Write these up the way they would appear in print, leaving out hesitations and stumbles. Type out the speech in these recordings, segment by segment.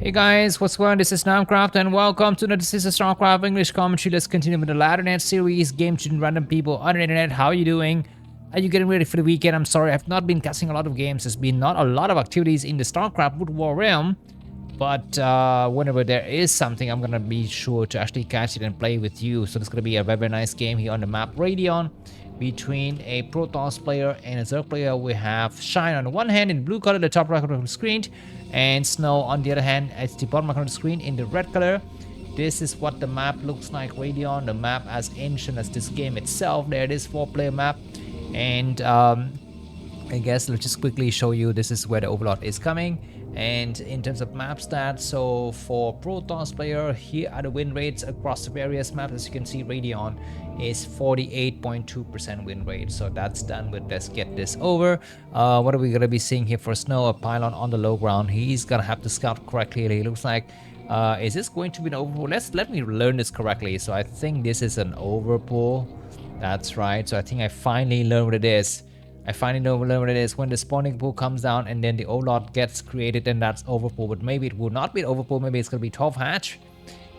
Hey guys, what's going on? This is Namkraft and welcome to This is a Starcraft English commentary. Let's continue with the Laddernet series, game to random people on the internet. How are you doing? Are you getting ready for the weekend? I'm sorry, I've not been casting a lot of games. There's been not a lot of activities in the Starcraft Broodwar realm. But whenever there is something, I'm gonna be sure to actually catch it and play with you. So this is gonna be a very nice game here on the map Radeon between a Protoss player and a Zerg player. We have Shine on the one hand in blue color, the top right of the screen, and Snow on the other hand at the bottom right of the screen in the red color. This is what the map looks like, Radeon, the map as ancient as this game itself. There it is, 4-player map. And I guess let's just quickly show you this is where the Overlord is coming. And in terms of map stats, so for Protoss player, here are the win rates across the various maps. As you can see, Radeon is 48.2% win rate. So that's done with. Let's get this over. What are we gonna be seeing here for Snow? A pylon on the low ground. He's gonna have to scout correctly. It looks like. Is this going to be an overpull? Let me learn this correctly. So I think this is an overpull. That's right. So I think I finally learned what it is. I finally know what it is. When the spawning pool comes down and then the Overlord gets created, then that's overpull. But maybe it will not be overpull. Maybe it's gonna be 12 hatch.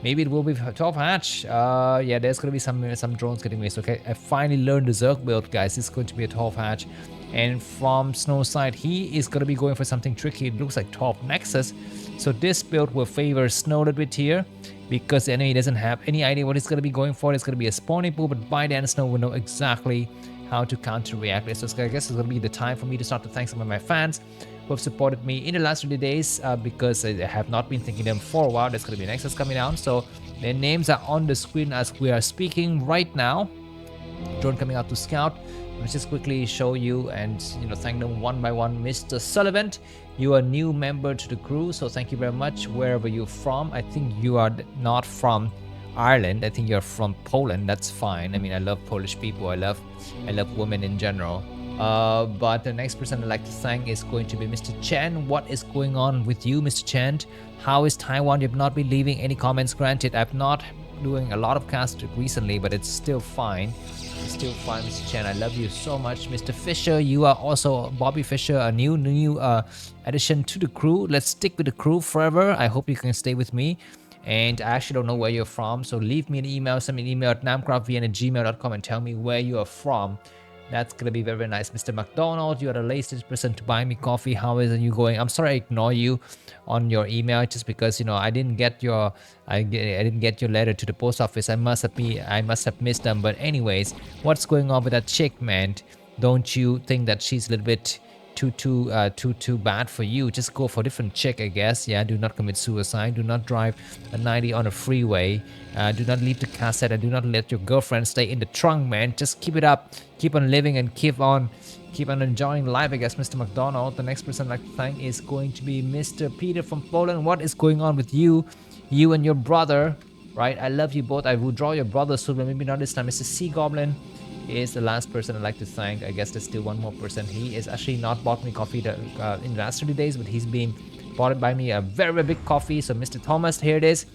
Maybe it will be 12 hatch. Yeah, there's gonna be some drones getting missed. Okay, I finally learned the Zerg build, guys. It's going to be a 12 hatch. And from Snow's side, he is gonna be going for something tricky. It looks like 12 Nexus. So this build will favor Snow a little bit here, because the enemy doesn't have any idea what it's gonna be going for. It's gonna be a spawning pool, but by then Snow will know exactly how to counter react. So I guess it's gonna be the time for me to start to thank some of my fans who have supported me in the last 30 days because I have not been thanking them for a while. There's gonna be Nexus coming down, so their names are on the screen as we are speaking right now. Drone coming out to scout. Let's just quickly show you and thank them one by one. Mr. Sullivan, you are a new member to the crew, so thank you very much wherever you're from. I think you are not from Ireland. I think you're from Poland. That's fine. I mean, I love Polish people. I love women in general. But the next person I'd like to thank is going to be Mr. Chen. What is going on with you, Mr. Chen? How is Taiwan? You've not been leaving any comments. Granted, I've not doing a lot of cast recently, but it's still fine. It's still fine, Mr. Chen. I love you so much. Mr. Fisher, you are also Bobby Fisher, a new addition to the crew. Let's stick with the crew forever. I hope you can stay with me. And I actually don't know where you're from, so leave me an email, send me an email at namkraftvn@gmail.com and tell me where you are from. That's gonna be very nice. Mr. McDonald, you are the latest person to buy me coffee. How is you going? I'm sorry I ignore you on your email just because I didn't get your I didn't get your letter to the post office. I must have missed them. But anyways, what's going on with that chick, man? Don't you think that she's a little bit too bad for you? Just go for a different chick, I guess. Yeah, do not commit suicide. Do not drive a 90 on a freeway. Do not leave the cassette, and do not let your girlfriend stay in the trunk, man. Just keep it up, keep on living, and keep on enjoying life, I guess. Mr. McDonald. The next person I'd like to thank is going to be Mr. Peter from Poland. What is going on with you and your brother? Right, I love you both. I will draw your brother soon, but maybe not this time. Mr. Sea Goblin is the last person I'd like to thank. I guess there's still one more person. He is actually not bought me coffee in the last 30 days, but he's been bought by me a very big coffee. So Mr. Thomas, here it is.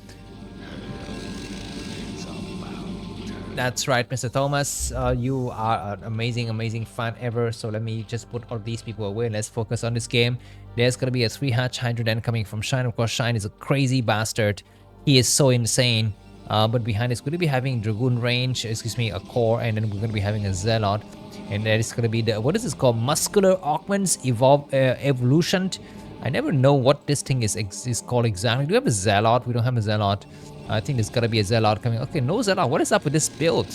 That's right, Mr. Thomas. You are an amazing fan ever. So let me just put all these people away. Let's focus on this game. There's gonna be a 3-hatch Hydroden coming from Shine. Of course, Shine is a crazy bastard. He is so insane. But behind it's going to be having Dragoon range, a core, and then we're going to be having a Zealot. And that is going to be the, what is this called? Muscular Augments Evolution. I never know what this thing is called exactly. Do we have a Zealot? We don't have a Zealot. I think there's got to be a Zealot coming. Okay, no Zealot. What is up with this build?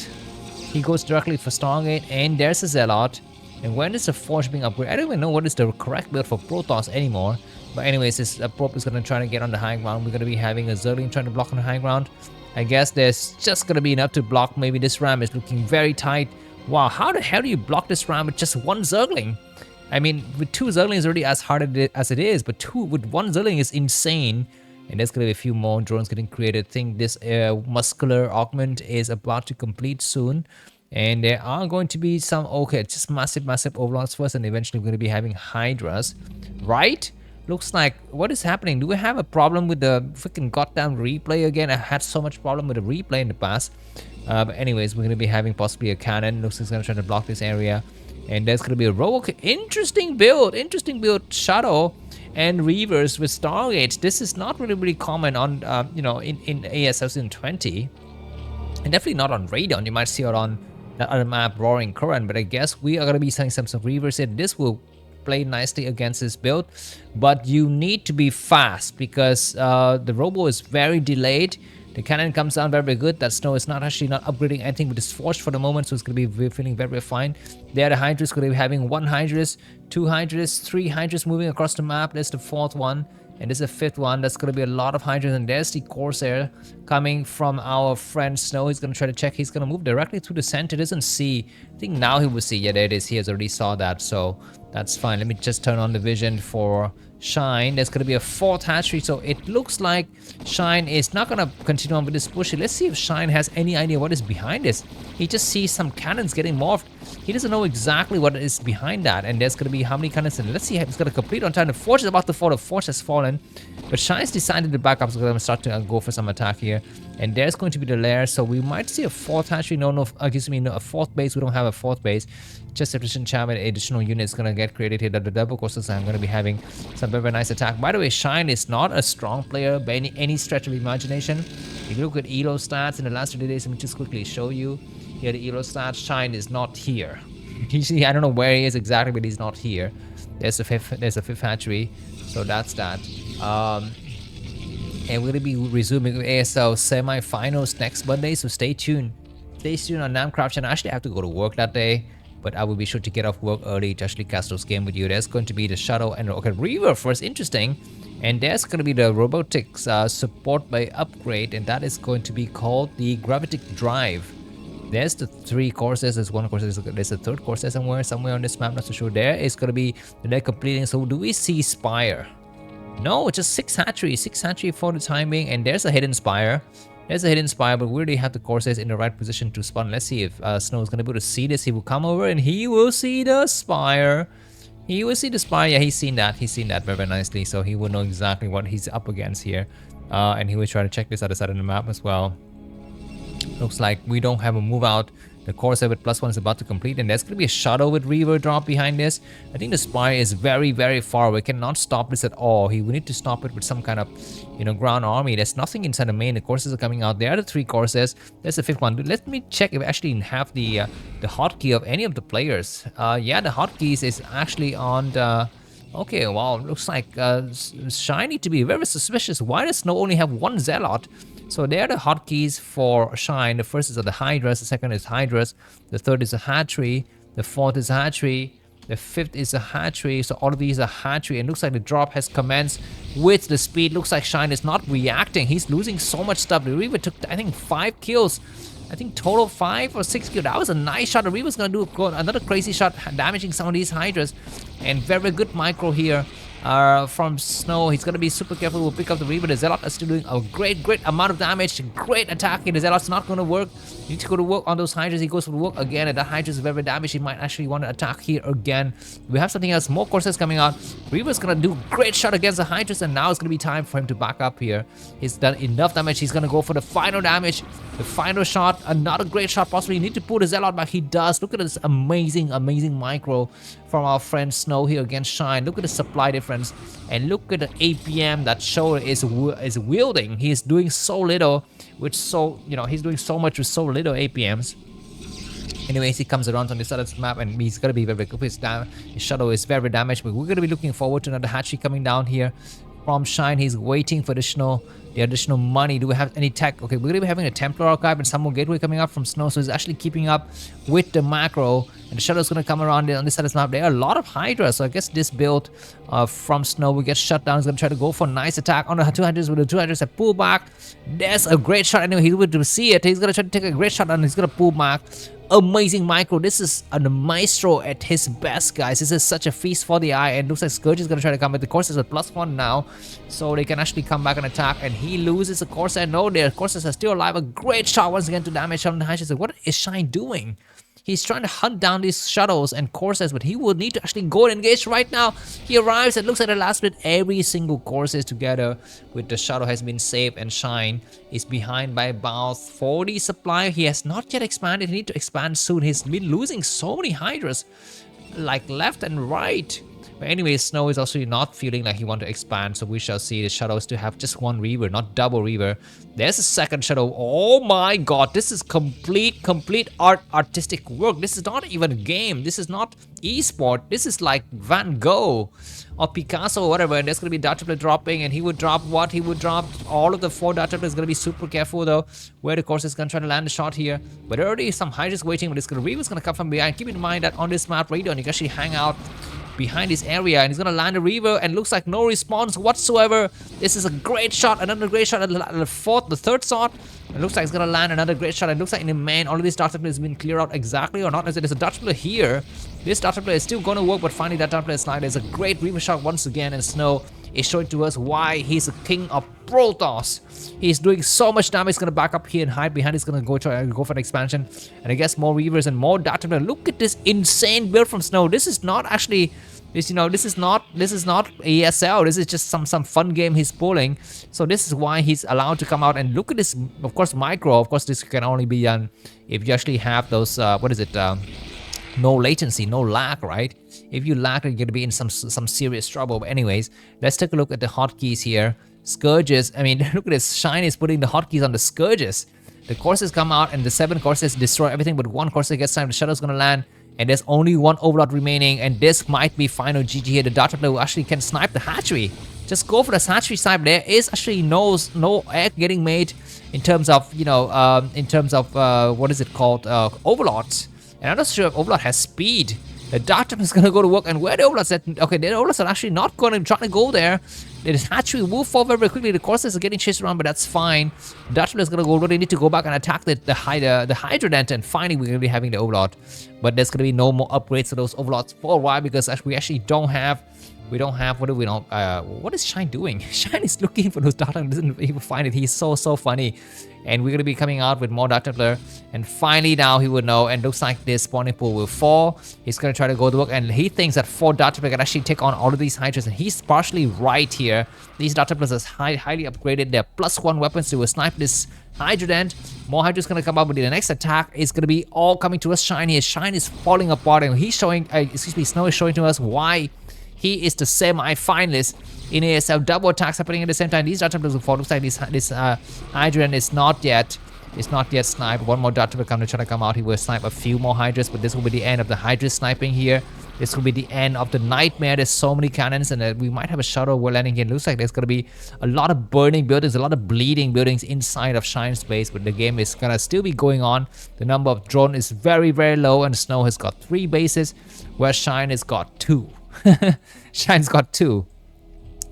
He goes directly for Stargate, and there's a Zealot. And when is the Forge being upgraded? I don't even know what is the correct build for Protoss anymore. But anyways, this Probe is going to try to get on the high ground. We're going to be having a Zerling trying to block on the high ground. I guess there's just gonna be enough to block. Maybe this ram is looking very tight. Wow, how the hell do you block this ram with just one Zergling? I mean, with 2 Zerglings already as hard as it is, but 2 with 1 Zergling is insane. And there's gonna be a few more drones getting created. I think this muscular augment is about to complete soon. And there are going to be some, okay, just massive overlords first, and eventually we're gonna be having Hydras, right? Looks like, what is happening? Do we have a problem with the freaking goddamn replay again? I had so much problem with the replay in the past. But anyways, we're going to be having possibly a cannon. Looks like it's going to try to block this area. And there's going to be a rogue. Interesting build. Shadow and Reavers with Stargates. This is not really common on, you know, in AS 2020. And definitely not on Radeon. You might see it on the other map, Roaring Current, but I guess we are going to be selling some Reavers in. This will play nicely against this build, but you need to be fast because the Robo is very delayed. The cannon comes down very good. That Snow is not upgrading anything with his Forge for the moment, so it's going to be feeling very fine. There, the Hydra is going to be having 1 Hydras, 2 Hydras, 3 Hydras moving across the map. There's the 4th one, and there's a 5th one. That's going to be a lot of Hydras, and there's the Corsair coming from our friend Snow. He's going to try to check. He's going to move directly to the center. Doesn't see. I think now he will see. Yeah, there it is. He has already saw that, so that's fine. Let me just turn on the vision for Shine. There's going to be a 4th hatchery, so it looks like Shine is not going to continue on with this push. Let's see if Shine has any idea what is behind this. He just sees some cannons getting morphed. He doesn't know exactly what is behind that, and there's going to be how many cannons, and let's see if he's going to complete on time. The Forge is about to fall. The Forge has fallen, but Shine's decided to back up, so we're going to start to go for some attack here. And there's going to be the lair, so we might see a 4th hatchery. No, a 4th base. We don't have a 4th base. Just efficient charm and additional units going to get created here. The double coasters, I'm going to be having some very nice attack. By the way, Shine is not a strong player by any stretch of imagination. If you look at Elo stats in the last 3 days, let me just quickly show you. Here the Elo stats, Shine is not here. Usually, I don't know where he is exactly, but he's not here. There's a 5th hatchery, so that's that. And we're going to be resuming ASL semi-finals next Monday, so stay tuned. Stay tuned on Namkraft channel. I actually have to go to work that day, but I will be sure to get off work early to actually cast those games with you. There's going to be the Shadow and Reaver first, interesting. And there's going to be the robotics support by upgrade, and that is going to be called the Gravitic Drive. There's the 3 courses. There's 1 course. There's a 3rd course somewhere on this map. Not so sure. There is going to be the net completing. So do we see Spire? No, just 6 hatchery. 6 hatchery for the time being. And there's a hidden Spire. There's a hidden Spire, but we already have the courses in the right position to spawn. Let's see if Snow is going to be able to see this. He will come over and he will see the Spire. He will see the Spire. Yeah, he's seen that. He's seen that very nicely. So he will know exactly what he's up against here. And he will try to check this other side of the map as well. Looks like we don't have a move out. The Corsair with +1 is about to complete, and there's going to be a Shadow with Reaver drop behind this. I think the Spire is very far. We cannot stop this at all. We need to stop it with some kind of, you know, ground army. There's nothing inside the main. The courses are coming out. There are the 3 courses. There's the 5th one. Let me check if I actually have the hotkey of any of the players. Yeah, the hotkeys is actually on the... Okay, well, looks like Shine need to be very suspicious. Why does Snow only have 1 Zealot? So there are the hotkeys for Shine. The first is the Hydras, the second is Hydras, the 3rd is a hatchery, the 4th is a hatchery, the 5th is a hatchery. So all of these are hatchery, and looks like the drop has commenced with the speed. Looks like Shine is not reacting. He's losing so much stuff. The Reaver took, I think, 5 kills. I think total 5 or 6 kills. That was a nice shot. The Reaver's gonna do another crazy shot, damaging some of these Hydras. And very good micro here from Snow. He's gonna be super careful. We'll pick up the Reaver. The Zealot is still doing a great amount of damage. Great attack. The Zealot's not gonna work. You need to go to work on those Hydras. He goes to work again, and that Hydra is very damaged. He might actually want to attack here again. We have something else. More courses coming out. Reaver's gonna do great shot against the Hydras, and now it's gonna be time for him to back up here. He's done enough damage. He's gonna go for the final damage, the final shot. Another great shot. Possibly you need to pull the Zealot back. He does. Look at this amazing micro from our friend Snow here against Shine. Look at the supply difference, and look at the APM that Show is wielding. He is doing so little with he's doing so much with so little APMs. Anyways, he comes around on this other map, and he's gonna be very good. His Shadow is very damaged, but we're gonna be looking forward to another hatchery coming down here from Shine. He's waiting for the additional money. Do we have any tech? Okay, we're gonna be having a Templar Archive and some more gateway coming up from Snow, so he's actually keeping up with the macro. And the Shadow's gonna come around on this side of the map. There are a lot of Hydra, so I guess this build from Snow will get shut down. He's gonna try to go for a nice attack on the 200s, with the 200s that pull back. There's a great shot. Anyway, he's going to see it. He's gonna try to take a great shot, and he's gonna pull back. Amazing micro. This is a maestro at his best, guys. This is such a feast for the eye, and looks like Scourge is gonna try to come, but the Corsairs are +1 now, so they can actually come back and attack. And he loses the Corsair. No, their Corsairs are still alive. A great shot once again to damage some of the Hydras. What is Shine doing? He's trying to hunt down these Shadows and Corsairs, but he will need to actually go and engage right now. He arrives and looks at the last bit. Every single Corsair together with the Shadow has been saved, and Shine is behind by about 40 supply. He has not yet expanded. He needs to expand soon. He's been losing so many Hydras, like left and right. But anyway, Snow is also not feeling like he want to expand, so we shall see the shadows to have just one Reaver, not double Reaver. There's a second shadow. Oh my god, this is complete artistic work. This is not even a game. This is not esport. This is like Van Gogh or Picasso or whatever. And there's gonna be dart triplet dropping, and he would drop what? He would drop all of the 4 dart triplets. Gonna be super careful though, where the course is gonna try to land a shot here. But there already is some Hydras waiting, but it's gonna Reaver's gonna come from behind. Keep in mind that on this map, Radeon, you can actually hang out behind this area, and he's gonna land a Reaver, and looks like no response whatsoever. This is a great shot, another great shot at the third shot. It looks like he's gonna land another great shot. It looks like in the main, all of these dart triplet has been cleared out exactly or not. There's a dart triplet here. This dart triplet is still gonna work, but finally that dart triplet slide. There's a great Reaver shot once again, and Snow is showing to us why he's a king of Protoss. He's doing so much damage. He's gonna back up here and hide behind. He's gonna go for an expansion, and I guess more Reavers and more dart triplet. Look at this insane build from Snow. This is not actually. This is not ESL. This is just some fun game he's pulling. So this is why he's allowed to come out, and look at this. Of course, micro. Of course, this can only be done if you actually have those no latency, no lag, right? If you lag, you're gonna be in some serious trouble. But anyways, let's take a look at the hotkeys here. Scourges. I mean, look at this. Shine is putting the hotkeys on the Scourges. The courses come out, and the 7 courses destroy everything, but 1 course gets time. The Shadow's gonna land. And there's only 1 Overlord remaining, and this might be final GG here. The dart triplet who actually can snipe the hatchery. Just go for the hatchery snipe. There is actually no egg getting made in terms of what is it called, Overlords. And I'm not sure if Overlord has speed. The dart triplet is gonna go to work, and where the Overlords at? Okay, the Overlords are actually not gonna try to go there. The hatchery move forward very quickly. The courses are getting chased around, but that's fine. Dart triplet is gonna go. They need to go back and attack the Hydrodent, and finally we're gonna be having the Overlord. But there's gonna be no more upgrades to those Overlords for a while, because we actually don't have. What is Shine doing? Shine is looking for those dart and doesn't even find it. He's so funny. And we're gonna be coming out with more dart triplet, and finally now he would know, and looks like this spawning pool will fall. He's gonna try to go to work, and he thinks that 4 dart triplet can actually take on all of these Hydras, and he's partially right here. These dart triplets are highly upgraded. They're +1 weapons to snipe this Hydrodent. More Hydra's gonna come up, but the next attack is gonna be all coming to us. Shine here. Shine is falling apart, and he's showing, Snow is showing to us why he is the semi-finalist in ASL. Double attacks happening at the same time. These dart triplets will fall. Looks like this Hydran is not yet sniped. 1 more dart triplet trying to come out. He will snipe a few more Hydras, but this will be the end of the Hydra sniping here. This will be the end of the nightmare. There's so many cannons, and we might have a shadow we're landing here. Looks like there's gonna be a lot of burning buildings, a lot of bleeding buildings inside of Shine's base, but the game is gonna still be going on. The number of drone is very low, and Snow has got 3 bases, where Shine has got 2. Shine's got 2.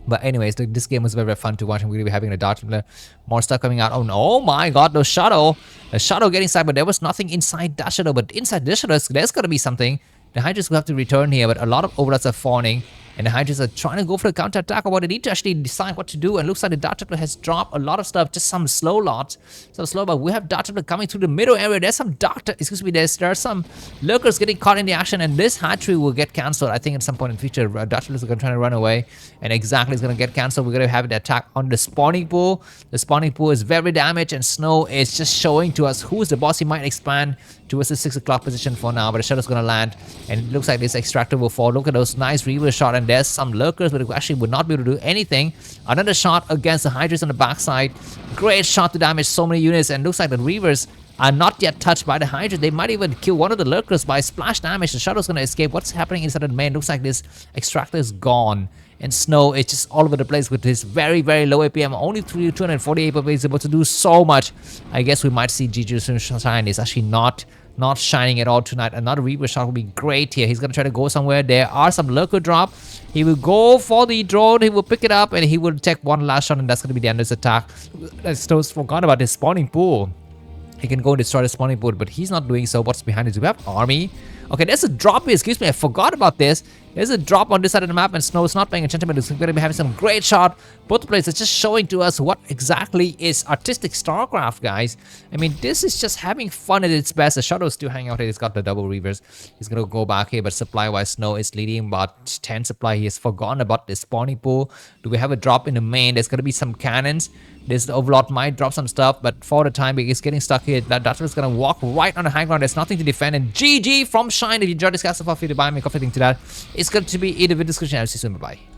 But anyways, this game was very fun to watch, and we're going to be having a dart triplet. More stuff coming out. Oh my god, the shadow getting inside, but there was nothing inside that shadow. But inside this shadow, there's going to be something. The Hydras will have to return here, but a lot of Overlords are fawning, and the Hydras are trying to go for a counter-attack, or what they need to actually decide what to do. And looks like the dart triplet has dropped a lot of stuff, just some slow lots. So slow, but we have dart triplet coming through the middle area. There's some there are some lurkers getting caught in the action, and this hatchery will get cancelled. I think at some point in the future, dart triplets are going to try to run away, and exactly it's going to get cancelled. We're going to have the attack on the spawning pool. The spawning pool is very damaged, and Snow is just showing to us who's the boss. He might expand towards the 6 o'clock position for now, but the shadow's going to land, and it looks like this extractor will fall. Look at those nice Reaver shot, and there's some lurkers, but it actually would not be able to do anything. Another shot against the Hydras on the backside. Great shot to damage so many units, and looks like the Reavers are not yet touched by the Hydra. They might even kill one of the lurkers by splash damage. The shadow's going to escape. What's happening inside the main? Looks like this extractor is gone, and Snow is just all over the place with his very low APM. Only 248, but he's able to do so much. I guess we might see GG soon. Shine is actually not shining at all tonight. Another Reaver shot will be great here. He's gonna try to go somewhere. There are some lurker drop. He will go for the drone. He will pick it up, and he will take one last shot, and that's gonna be the end of his attack. I still forgot about his spawning pool. He can go and destroy the spawning pool, but he's not doing so. What's behind it? Do we have army? Okay, there's a drop here. Excuse me, I forgot about this. There's a drop on this side of the map, and Snow is not paying attention, but he's going to be having some great shot. Both players are just showing to us what exactly is artistic StarCraft, guys. I mean, this is just having fun at its best. The Shadow's still hanging out here. He's got the double Reavers. He's going to go back here, but supply-wise, Snow is leading about 10 supply. He has forgotten about the spawning pool. Do we have a drop in the main? There's going to be some cannons. This Overlord might drop some stuff, but for the time being, he's getting stuck here. That Dutchman is going to walk right on the high ground. There's nothing to defend, and GG from Shine. If you enjoyed this cast, feel free to buy me. Conflicting to that is it's going to be in the video description. I'll see you soon. Bye.